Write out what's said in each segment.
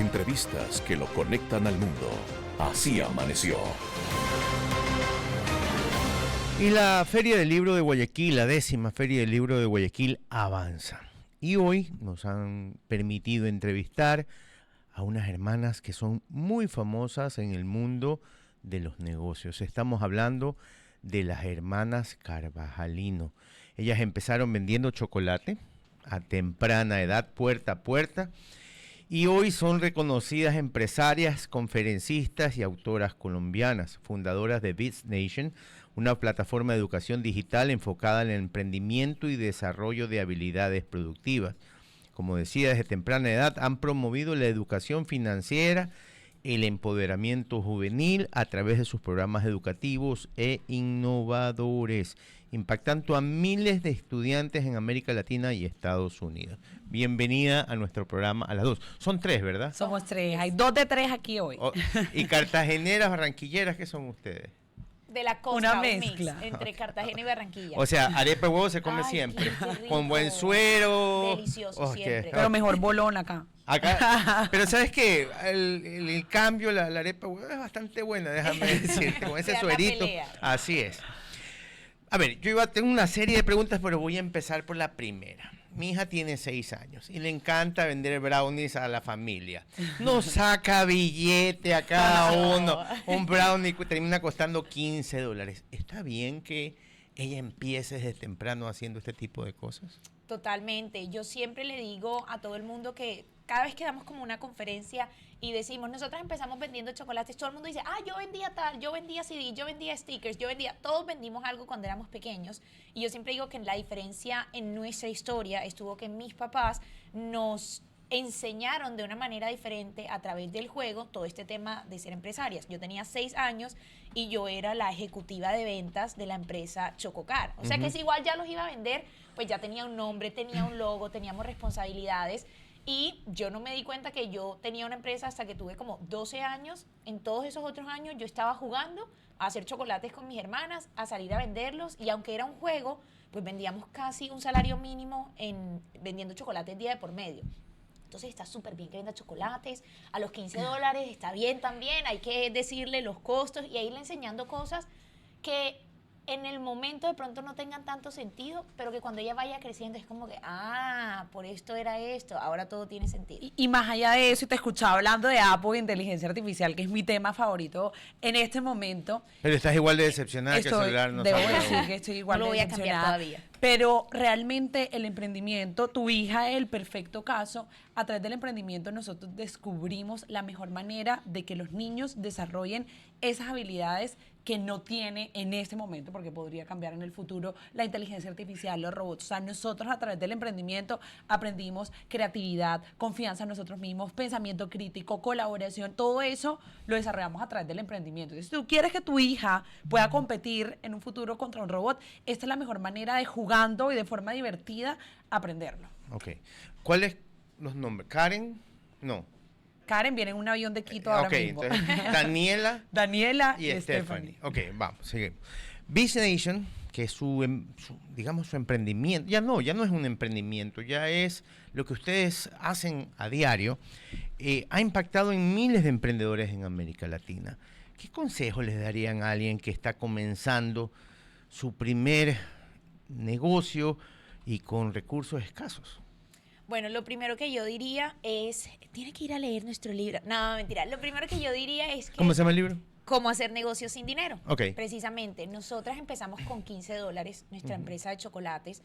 entrevistas que lo conectan al mundo. Así amaneció. Y la Feria del Libro de Guayaquil, la 10ª Feria del Libro de Guayaquil, avanza. Y hoy nos han permitido entrevistar a unas hermanas que son muy famosas en el mundo de los negocios. Estamos hablando de las hermanas Carvajalino. Ellas empezaron vendiendo chocolate a temprana edad, puerta a puerta, y hoy son reconocidas empresarias, conferencistas y autoras colombianas, fundadoras de Biz Nation, una plataforma de educación digital enfocada en el emprendimiento y desarrollo de habilidades productivas. Como decía, desde temprana edad han promovido la educación financiera, el empoderamiento juvenil a través de sus programas educativos e innovadores, impactando a miles de estudiantes en América Latina y Estados Unidos. Bienvenida a nuestro programa a las dos. Son tres, ¿verdad? Somos tres, hay 2 de 3 aquí hoy. Y cartageneras, barranquilleras, ¿qué son ustedes? De la costa, Una un mezcla mix entre Cartagena y Barranquilla. O sea, arepa de huevo se come Ay, siempre, qué rico. con buen suero. Delicioso, siempre. Pero mejor bolón acá. Acá, pero sabes que el cambio, la arepa de huevo es bastante buena, déjame decirte, con ese Se da la suerito. pelea. Así es. A ver, tengo una serie de preguntas, pero voy a empezar por la primera. Mi hija tiene 6 años y le encanta vender brownies a la familia. Nos saca billete a cada uno. Un brownie termina costando $15. ¿Está bien que ella empiece desde temprano haciendo este tipo de cosas? Totalmente. Yo siempre le digo a todo el mundo que cada vez que damos como una conferencia y decimos, nosotras empezamos vendiendo chocolates, todo el mundo dice, yo vendía tal, yo vendía CD, yo vendía stickers, todos vendimos algo cuando éramos pequeños. Y yo siempre digo que la diferencia en nuestra historia estuvo que mis papás nos enseñaron de una manera diferente a través del juego todo este tema de ser empresarias. Yo tenía 6 años y yo era la ejecutiva de ventas de la empresa Chococar. O sea que si igual ya los iba a vender, pues ya tenía un nombre, tenía un logo, teníamos responsabilidades. Y yo no me di cuenta que yo tenía una empresa hasta que tuve como 12 años. En todos esos otros años yo estaba jugando a hacer chocolates con mis hermanas, a salir a venderlos. Y aunque era un juego, pues vendíamos casi un salario mínimo vendiendo chocolates día de por medio. Entonces está súper bien que venda chocolates. A los $15 está bien también. Hay que decirle los costos y irle enseñando cosas que en el momento de pronto no tengan tanto sentido, pero que cuando ella vaya creciendo es como que, por esto era esto, ahora todo tiene sentido. Y más allá de eso, y te escuchaba hablando de Apple e inteligencia artificial, que es mi tema favorito en este momento. Pero estás igual de decepcionada que el celular no debo sabe. decir que estoy igual No lo de voy a cambiar decepcionada. todavía. Pero realmente el emprendimiento, tu hija es el perfecto caso. A través del emprendimiento nosotros descubrimos la mejor manera de que los niños desarrollen esas habilidades que no tiene en este momento, porque podría cambiar en el futuro, la inteligencia artificial, los robots. O sea, nosotros a través del emprendimiento aprendimos creatividad, confianza en nosotros mismos, pensamiento crítico, colaboración, todo eso lo desarrollamos a través del emprendimiento. Entonces, si tú quieres que tu hija pueda competir en un futuro contra un robot, esta es la mejor manera de jugando y de forma divertida aprenderlo. Ok. ¿Cuáles los nombres? ¿Karen? No. Karen viene en un avión de Quito ahora mismo. Entonces, Daniela y Stephanie. Ok, vamos, seguimos. Biz Nation, que es su emprendimiento, ya no es un emprendimiento, ya es lo que ustedes hacen a diario, ha impactado en miles de emprendedores en América Latina. ¿Qué consejo les darían a alguien que está comenzando su primer negocio y con recursos escasos? Bueno, lo primero que yo diría es, tiene que ir a leer nuestro libro. No, mentira. Lo primero que yo diría es que... ¿Cómo se llama el libro? Cómo hacer negocios sin dinero. Ok. Precisamente, nosotras empezamos con $15, nuestra empresa de chocolates,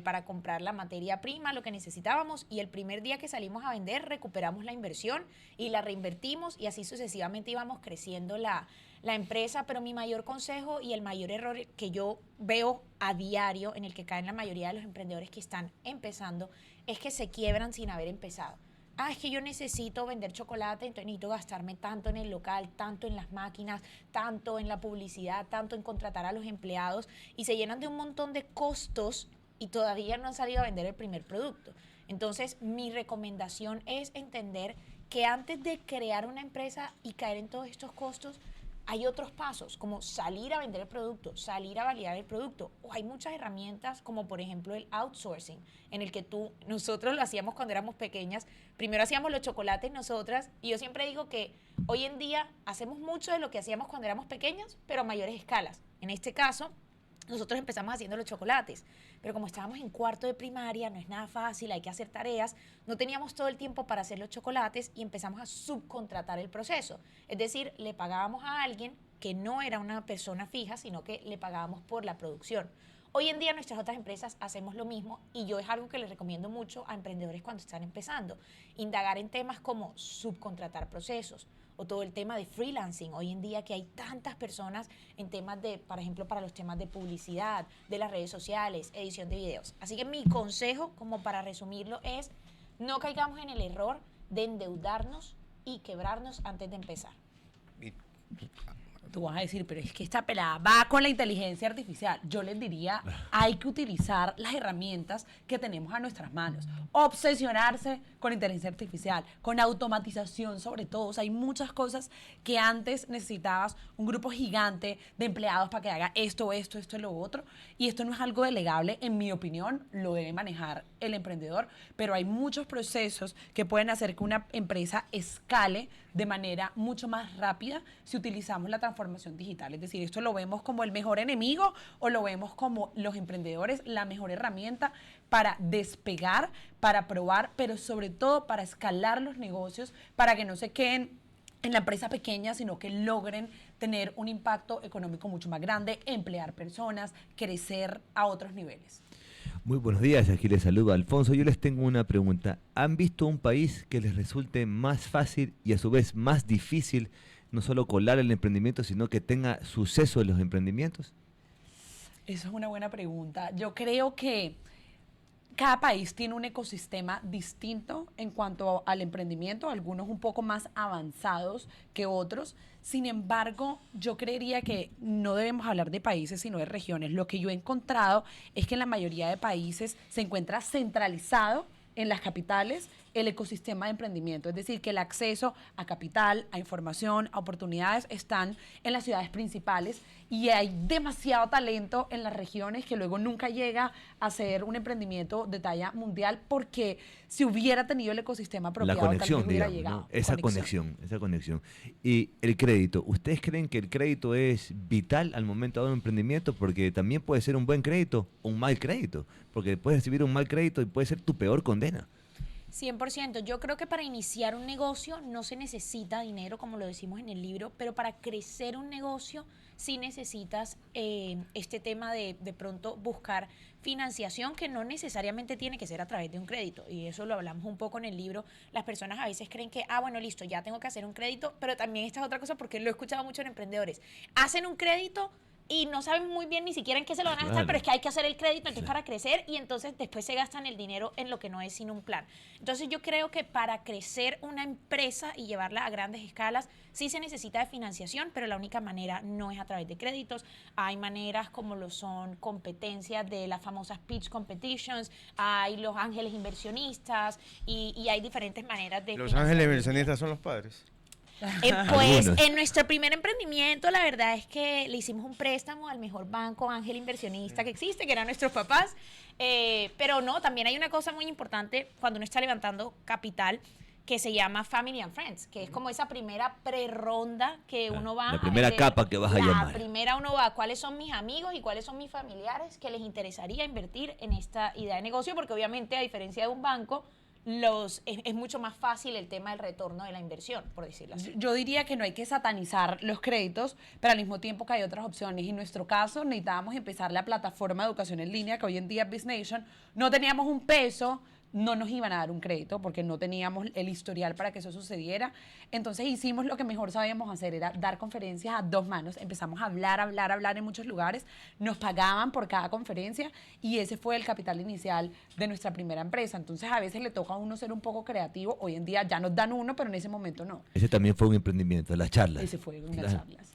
para comprar la materia prima, lo que necesitábamos, y el primer día que salimos a vender recuperamos la inversión y la reinvertimos y así sucesivamente íbamos creciendo la empresa. Pero mi mayor consejo y el mayor error que yo veo a diario, en el que caen la mayoría de los emprendedores que están empezando, es que se quiebran sin haber empezado. Es que yo necesito vender chocolate, entonces necesito gastarme tanto en el local, tanto en las máquinas, tanto en la publicidad, tanto en contratar a los empleados, y se llenan de un montón de costos y todavía no han salido a vender el primer producto. Entonces, mi recomendación es entender que antes de crear una empresa y caer en todos estos costos, hay otros pasos, como salir a vender el producto, salir a validar el producto. O hay muchas herramientas, como por ejemplo el outsourcing, en el que nosotros lo hacíamos cuando éramos pequeñas. Primero hacíamos los chocolates nosotras, y yo siempre digo que hoy en día hacemos mucho de lo que hacíamos cuando éramos pequeñas, pero a mayores escalas. En este caso, nosotros empezamos haciendo los chocolates, pero como estábamos en cuarto de primaria, no es nada fácil, hay que hacer tareas, no teníamos todo el tiempo para hacer los chocolates y empezamos a subcontratar el proceso. Es decir, le pagábamos a alguien que no era una persona fija, sino que le pagábamos por la producción. Hoy en día nuestras otras empresas hacemos lo mismo, y yo es algo que les recomiendo mucho a emprendedores cuando están empezando, indagar en temas como subcontratar procesos, o todo el tema de freelancing. Hoy en día que hay tantas personas en temas de, por ejemplo, para los temas de publicidad, de las redes sociales, edición de videos. Así que mi consejo, como para resumirlo, es no caigamos en el error de endeudarnos y quebrarnos antes de empezar. Tú vas a decir, pero es que esta pelada va con la inteligencia artificial. Yo les diría, hay que utilizar las herramientas que tenemos a nuestras manos. Obsesionarse con inteligencia artificial, con automatización sobre todo. O sea, hay muchas cosas que antes necesitabas un grupo gigante de empleados para que haga esto y lo otro. Y esto no es algo delegable, en mi opinión, lo debe manejar el emprendedor. Pero hay muchos procesos que pueden hacer que una empresa escale de manera mucho más rápida si utilizamos la transformación digital. Es decir, esto lo vemos como el mejor enemigo, o lo vemos como los emprendedores la mejor herramienta para despegar, para probar, pero sobre todo para escalar los negocios, para que no se queden en la empresa pequeña, sino que logren tener un impacto económico mucho más grande, emplear personas, crecer a otros niveles. Muy buenos días, aquí les saluda Alfonso. Yo les tengo una pregunta. ¿Han visto un país que les resulte más fácil y a su vez más difícil no solo colar el emprendimiento, sino que tenga suceso en los emprendimientos? Eso es una buena pregunta. Yo creo que cada país tiene un ecosistema distinto en cuanto al emprendimiento, algunos un poco más avanzados que otros. Sin embargo, yo creería que no debemos hablar de países, sino de regiones. Lo que yo he encontrado es que en la mayoría de países se encuentra centralizado en las capitales el ecosistema de emprendimiento, es decir, que el acceso a capital, a información, a oportunidades están en las ciudades principales, y hay demasiado talento en las regiones que luego nunca llega a ser un emprendimiento de talla mundial, porque si hubiera tenido el ecosistema apropiado, La conexión, tal vez hubiera digamos, llegado. ¿no? Esa conexión. Y el crédito, ¿ustedes creen que el crédito es vital al momento de un emprendimiento? Porque también puede ser un buen crédito o un mal crédito, porque puedes recibir un mal crédito y puede ser tu peor condena. 100%. Yo creo que para iniciar un negocio no se necesita dinero, como lo decimos en el libro, pero para crecer un negocio sí necesitas este tema de pronto buscar financiación, que no necesariamente tiene que ser a través de un crédito. Y eso lo hablamos un poco en el libro. Las personas a veces creen que, bueno, listo, ya tengo que hacer un crédito, pero también esta es otra cosa, porque lo he escuchado mucho en emprendedores. Hacen un crédito y no saben muy bien ni siquiera en qué se lo van a gastar, pero es que hay que hacer el crédito entonces para crecer, y entonces después se gastan el dinero en lo que no es sino un plan. Entonces yo creo que para crecer una empresa y llevarla a grandes escalas sí se necesita de financiación, pero la única manera no es a través de créditos. Hay maneras como lo son competencias de las famosas pitch competitions, hay los ángeles inversionistas, y hay diferentes maneras de Los ángeles inversionistas son los padres. Pues Algunos. en nuestro primer emprendimiento, la verdad es que le hicimos un préstamo al mejor banco ángel inversionista que existe, que eran nuestros papás. Pero no, también hay una cosa muy importante cuando uno está levantando capital, que se llama Family and Friends, que es como esa primera pre-ronda que uno va La primera vender. capa que vas a llamar. La primera uno va, ¿cuáles son mis amigos y cuáles son mis familiares que les interesaría invertir en esta idea de negocio? Porque obviamente, a diferencia de un banco, es mucho más fácil el tema del retorno de la inversión, por decirlo así. Yo diría que no hay que satanizar los créditos, pero al mismo tiempo que hay otras opciones. En nuestro caso, necesitábamos empezar la plataforma de educación en línea, que hoy en día es BizNation. No teníamos un peso, no nos iban a dar un crédito porque no teníamos el historial para que eso sucediera. Entonces hicimos lo que mejor sabíamos hacer, era dar conferencias a dos manos. Empezamos a hablar en muchos lugares. Nos pagaban por cada conferencia, y ese fue el capital inicial de nuestra primera empresa. Entonces a veces le toca a uno ser un poco creativo. Hoy en día ya nos dan uno, pero en ese momento no. Ese también fue un emprendimiento, las charlas. Ese fue una Claro. charlas.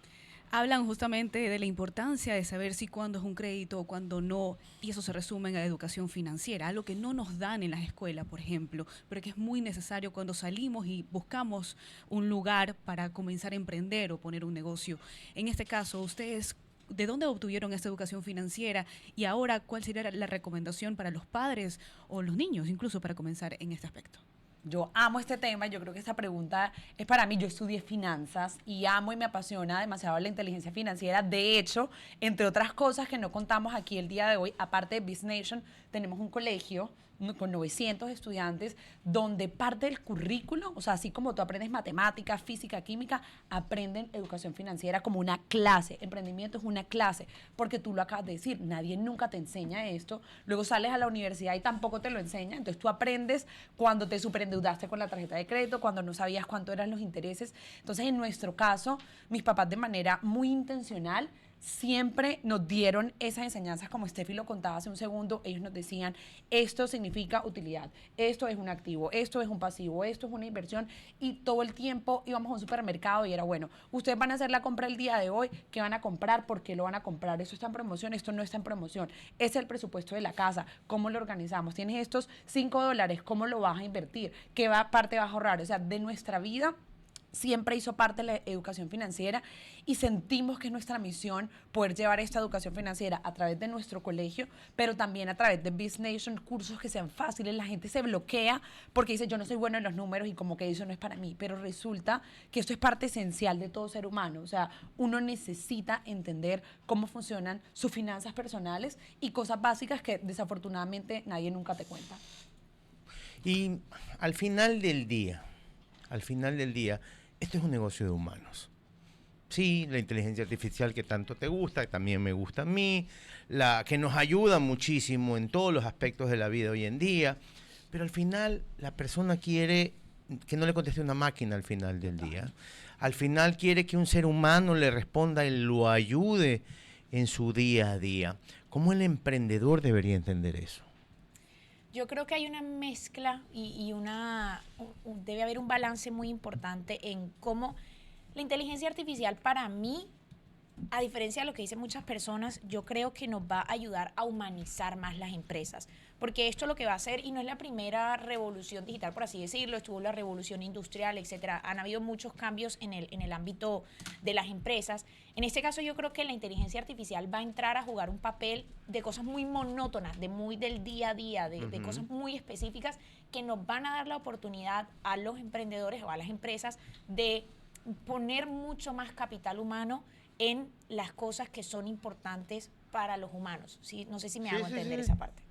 hablan justamente de la importancia de saber si cuándo es un crédito o cuándo no, y eso se resume en la educación financiera, algo que no nos dan en las escuelas, por ejemplo, pero que es muy necesario cuando salimos y buscamos un lugar para comenzar a emprender o poner un negocio. En este caso, ustedes, ¿de dónde obtuvieron esta educación financiera? Y ahora, ¿cuál sería la recomendación para los padres o los niños, incluso para comenzar en este aspecto? Yo amo este tema, yo creo que esta pregunta es para mí. Yo estudié finanzas y amo y me apasiona demasiado la inteligencia financiera. De hecho, entre otras cosas que no contamos aquí el día de hoy, aparte de Biz Nation, tenemos un colegio con 900 estudiantes donde parte del currículo, o sea, así como tú aprendes matemáticas, física, química, aprenden educación financiera como una clase. Emprendimiento es una clase, porque tú lo acabas de decir, nadie nunca te enseña esto. Luego sales a la universidad y tampoco te lo enseña. Entonces tú aprendes cuando te superendeudaste con la tarjeta de crédito, cuando no sabías cuánto eran los intereses. Entonces, en nuestro caso, mis papás, de manera muy intencional, siempre nos dieron esas enseñanzas, como Steffi lo contaba hace un segundo. Ellos nos decían, esto significa utilidad, esto es un activo, esto es un pasivo, esto es una inversión, y todo el tiempo íbamos a un supermercado y era, bueno, ustedes van a hacer la compra el día de hoy, ¿qué van a comprar? ¿Por qué lo van a comprar? ¿Esto está en promoción? ¿Esto no está en promoción? ¿Es el presupuesto de la casa? ¿Cómo lo organizamos? ¿Tienes estos $5? ¿Cómo lo vas a invertir? ¿Qué parte vas a ahorrar? O sea, de nuestra vida siempre hizo parte de la educación financiera, y sentimos que es nuestra misión poder llevar esta educación financiera a través de nuestro colegio, pero también a través de Biz Nation, cursos que sean fáciles. La gente se bloquea porque dice, yo no soy bueno en los números y como que eso no es para mí, pero resulta que esto es parte esencial de todo ser humano. O sea, uno necesita entender cómo funcionan sus finanzas personales y cosas básicas que desafortunadamente nadie nunca te cuenta. Y al final del día, esto es un negocio de humanos. Sí, la inteligencia artificial que tanto te gusta, que también me gusta a mí, la que nos ayuda muchísimo en todos los aspectos de la vida hoy en día, pero al final la persona quiere que no le conteste una máquina al final del día. Al final quiere que un ser humano le responda y lo ayude en su día a día. ¿Cómo el emprendedor debería entender eso? Yo creo que hay una mezcla y debe haber un balance muy importante en cómo la inteligencia artificial, para mí, a diferencia de lo que dicen muchas personas, yo creo que nos va a ayudar a humanizar más las empresas. Porque esto lo que va a hacer, y no es la primera revolución digital, por así decirlo, estuvo la revolución industrial, etcétera. Han habido muchos cambios en el ámbito de las empresas. En este caso, yo creo que la inteligencia artificial va a entrar a jugar un papel de cosas muy monótonas, del día a día, de cosas muy específicas que nos van a dar la oportunidad a los emprendedores o a las empresas de poner mucho más capital humano en las cosas que son importantes para los humanos. ¿Sí? No sé si me hago entender esa parte.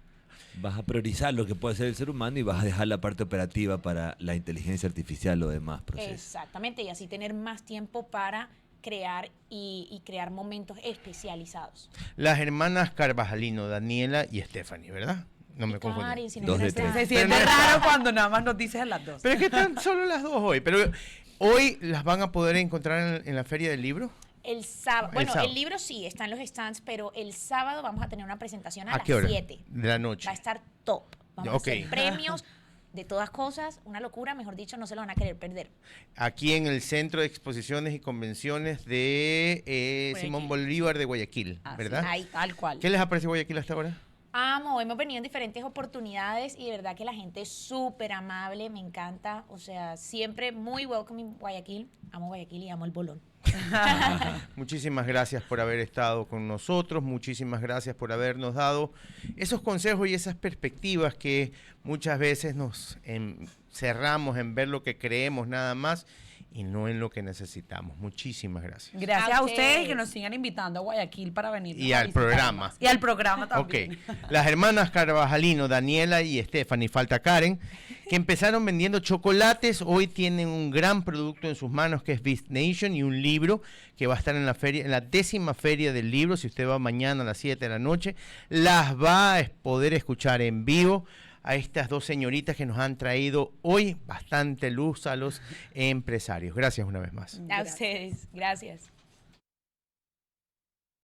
Vas a priorizar lo que puede hacer el ser humano y vas a dejar la parte operativa para la inteligencia artificial o demás procesos. Exactamente, y así tener más tiempo para crear y crear momentos especializados. Las hermanas Carvajalino, Daniela y Stephanie, ¿verdad? No me confundo. Karen, si no Dos de está- tres. Se siente raro cuando nada más nos dices a las dos. Pero es que están solo las dos hoy. Pero hoy las van a poder encontrar en la Feria del Libro. El sábado. El Bueno, sábado. el libro sí, está en los stands, pero el sábado vamos a tener una presentación a ¿A las qué hora? 7. De la noche. Va a estar top. Vamos Ok. a hacer premios de todas cosas, una locura, mejor dicho, no se lo van a querer perder. Aquí en el Centro de Exposiciones y Convenciones de Simón Bolívar de Guayaquil, Así, ¿verdad? Ahí. Tal cual. ¿Qué les ha parecido Guayaquil hasta ahora? Amo, hemos venido en diferentes oportunidades y de verdad que la gente es súper amable, me encanta. O sea, siempre muy welcoming Guayaquil. Amo Guayaquil y amo el bolón. Muchísimas gracias por haber estado con nosotros, muchísimas gracias por habernos dado esos consejos y esas perspectivas que muchas veces nos cerramos en ver lo que creemos nada más y no en lo que necesitamos. Muchísimas gracias. Gracias A a ustedes y ustedes. que nos sigan invitando a Guayaquil para venir. Y a al visitar programa. más. Y al programa también. Ok, las hermanas Carvajalino, Daniela y Stephanie, falta Karen, que empezaron vendiendo chocolates, hoy tienen un gran producto en sus manos que es Biz Nation y un libro que va a estar en la feria, en la 10ª feria del libro. Si usted va mañana a las 7 de la noche, las va a poder escuchar en vivo a estas dos señoritas que nos han traído hoy bastante luz a los empresarios. Gracias una vez más. A ustedes, gracias.